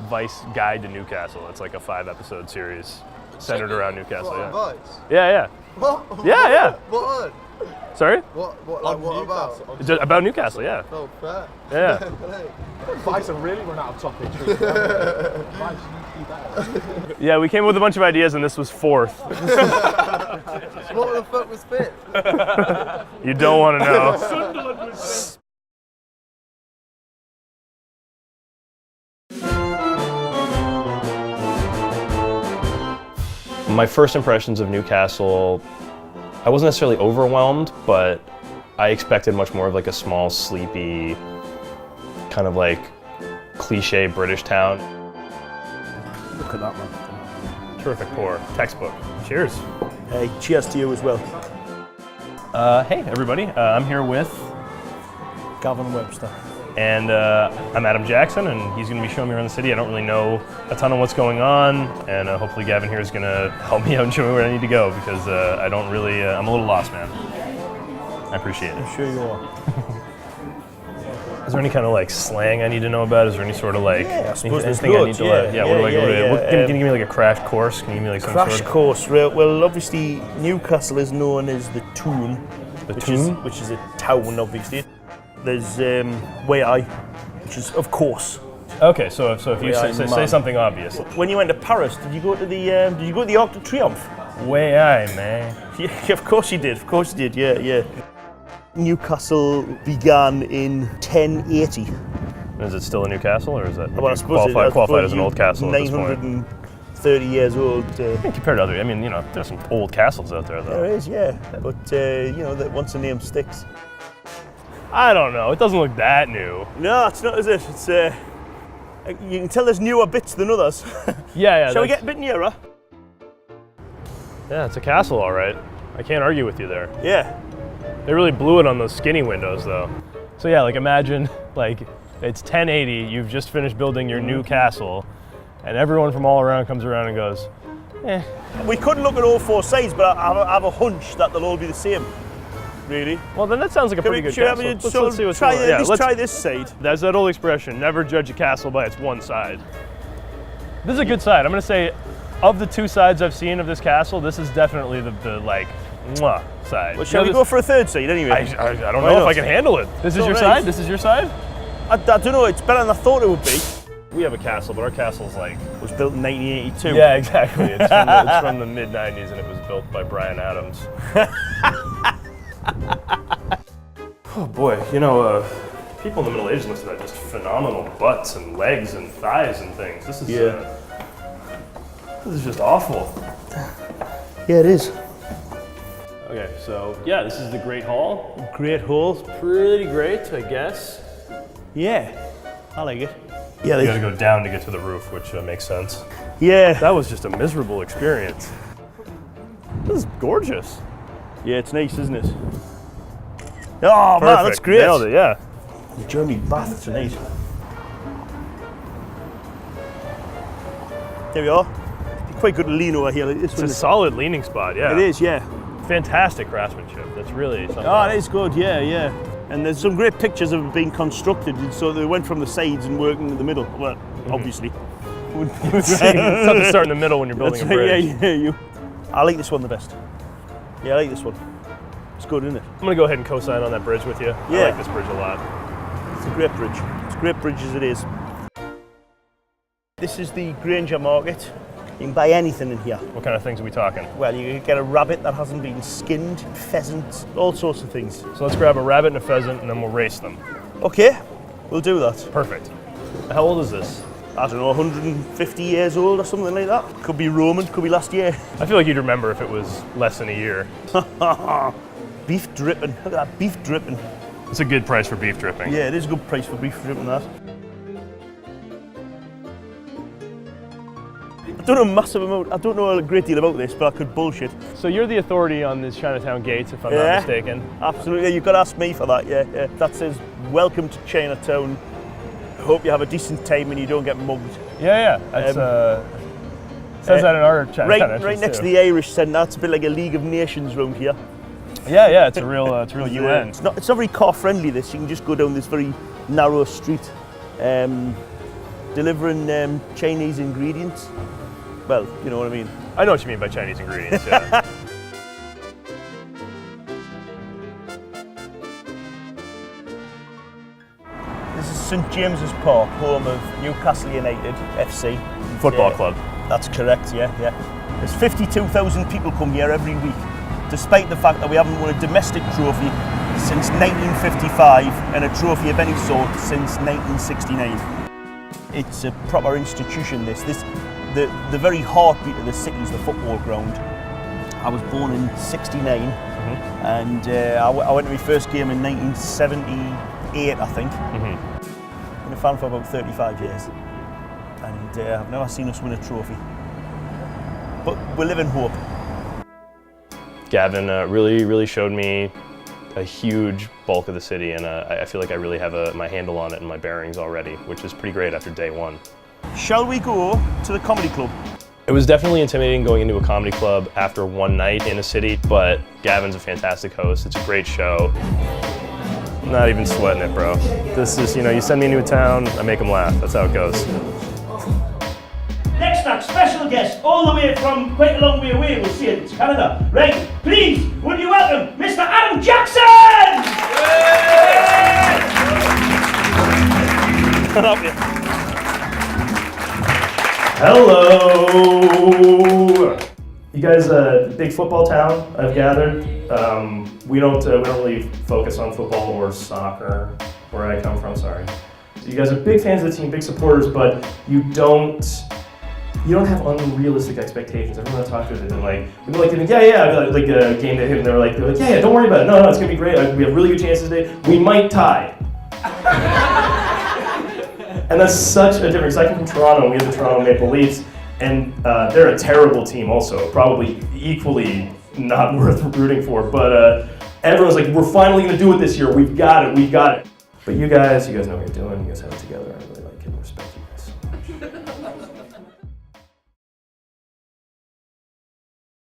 Vice Guide to Newcastle. It's like a 5-episode series centered around Newcastle. What, Yeah. Vice? Yeah. What? Yeah. What? Sorry? What about? Just about Newcastle, yeah. Oh, fair. Yeah. Vice have really run out of topics. Vice, you Yeah, we came up with a bunch of ideas and this was 4th. What the fuck was 5th? You don't want to know. My first impressions of Newcastle, I wasn't necessarily overwhelmed, but I expected much more of like a small, sleepy, kind of like cliche British town. Look at that, man. Terrific pour, textbook. Cheers. Hey, cheers to you as well. Hey everybody, I'm here with, Gavin Webster. and I'm Adam Jackson, and he's going to be showing me around the city. I don't really know a ton of what's going on, and hopefully Gavin here is going to help me out and show me where I need to go, because I don't really, I'm a little lost, man. I appreciate it. I'm sure you are. Is there any kind of like slang I need to know about? Is there any sort of like I suppose there's anything I need loads, to learn? yeah, what do I go to? yeah. Can you give me like a crash course? Can you give me like some Crash sort of course, right? Well, obviously Newcastle is known as the Toon, which is a town, obviously. There's Way, which is of course. Okay, so if you say something obvious. When you went to Paris, did you go to the Arc de Triomphe? Way I, man. Yeah, of course you did. Of course you did. Yeah. Newcastle began in 1080. Is it still a Newcastle, or is that Well, I suppose qualified as an old castle at this point? 930 years old. Compared to other, I mean, there's some old castles out there, though. There is, yeah. But that once a name sticks. I don't know. It doesn't look that new. No, it's not, is it? It's you can tell there's newer bits than others. Yeah. Shall we get a bit nearer? Yeah, it's a castle, all right. I can't argue with you there. Yeah. They really blew it on those skinny windows, though. So yeah, like imagine, like it's 1080. You've just finished building your new castle, and everyone from all around comes around and goes, eh. We couldn't look at all 4 sides, but I have a hunch that they'll all be the same. Really? Well, then that sounds like a pretty good castle. Let's see what's going on. Let's try this side. There's that old expression, never judge a castle by its one side. This is a good side. I'm gonna say, of the 2 sides I've seen of this castle, this is definitely the like, mwah side. Well, shall we go for a 3rd side anyway? I don't know if I can handle it. This is your side? This is your side? I don't know, it's better than I thought it would be. We have a castle, but our castle's like... It was built in 1982. Yeah, exactly. It's from the mid-90s, and it was built by Bryan Adams. Oh boy, people in the Middle Ages must have had just phenomenal butts and legs and thighs and things. This is just awful. Yeah, it is. Okay, so yeah, this is the Great Hall. Great Hall. Pretty great, I guess. Yeah, I like it. Yeah, you gotta go down to get to the roof, which makes sense. Yeah. That was just a miserable experience. This is gorgeous. Yeah, it's nice, isn't it? Oh, man, that's great. Nailed it, yeah. The Germany bath tonight. There we are. Quite good to lean over here. Like this It's a solid leaning spot, yeah. It is, yeah. Fantastic craftsmanship. That's really something. Oh, it is good, yeah. And there's some great pictures of it being constructed, so they went from the sides and working in the middle. Well, obviously. It's tough to start in the middle when you're building a bridge. Yeah. I like this one the best. Yeah, I like this one. It's good, isn't it? I'm gonna go ahead and co-sign on that bridge with you. Yeah. I like this bridge a lot. It's a great bridge. It's a great bridge as it is. This is the Granger Market. You can buy anything in here. What kind of things are we talking? Well, you can get a rabbit that hasn't been skinned, pheasant, all sorts of things. So let's grab a rabbit and a pheasant and then we'll race them. Okay, we'll do that. Perfect. How old is this? I don't know, 150 years old or something like that. Could be Roman, could be last year. I feel like you'd remember if it was less than a year. Beef dripping, look at that, beef dripping. It's a good price for beef dripping. Yeah, it is a good price for beef dripping, that. I don't know a great deal about this, but I could bullshit. So you're the authority on these Chinatown gates, if I'm not mistaken. Absolutely, you've got to ask me for that, yeah. That says, welcome to Chinatown. Hope you have a decent time and you don't get mugged. Yeah. That's, says that in our Chinatown right next to the Irish Centre. It's a bit like a League of Nations round here. Yeah, it's a real UN. It's not very car friendly, this. You can just go down this very narrow street. delivering Chinese ingredients. Well, you know what I mean. I know what you mean by Chinese ingredients, yeah. This is St James's Park, home of Newcastle United FC. Football club. That's correct, yeah. There's 52,000 people come here every week, despite the fact that we haven't won a domestic trophy since 1955 and a trophy of any sort since 1969. It's a proper institution, the very heartbeat of the city is the football ground. I was born in '69 and I went to my first game in 1978, I think. Been a fan for about 35 years and I've never seen us win a trophy. But we live in hope. Gavin really showed me a huge bulk of the city, and I feel like I really have my handle on it and my bearings already, which is pretty great after day one. Shall we go to the comedy club? It was definitely intimidating going into a comedy club after one night in a city, but Gavin's a fantastic host. It's a great show. I'm not even sweating it, bro. This is, you send me into a town, I make them laugh. That's how it goes. Next up, special guest, all the way from quite a long way away, we'll see it, it's Canada. Right, please, would you welcome Mr. Adam Jackson! Hello! You guys, big football town, I've gathered. We don't really focus on football or soccer, where I come from, sorry. So you guys are big fans of the team, big supporters, but you don't have unrealistic expectations. Everyone I talk to, they've been like, like a game they hit, and they're like, yeah, don't worry about it. No, it's gonna be great. We have really good chances today. We might tie. And that's such a difference. I come from Toronto, and we have the Toronto Maple Leafs, and they're a terrible team also, probably equally not worth rooting for, but everyone's like, we're finally gonna do it this year. We've got it. But you guys know what you're doing. You guys have it together. I really like it and respect you guys so much.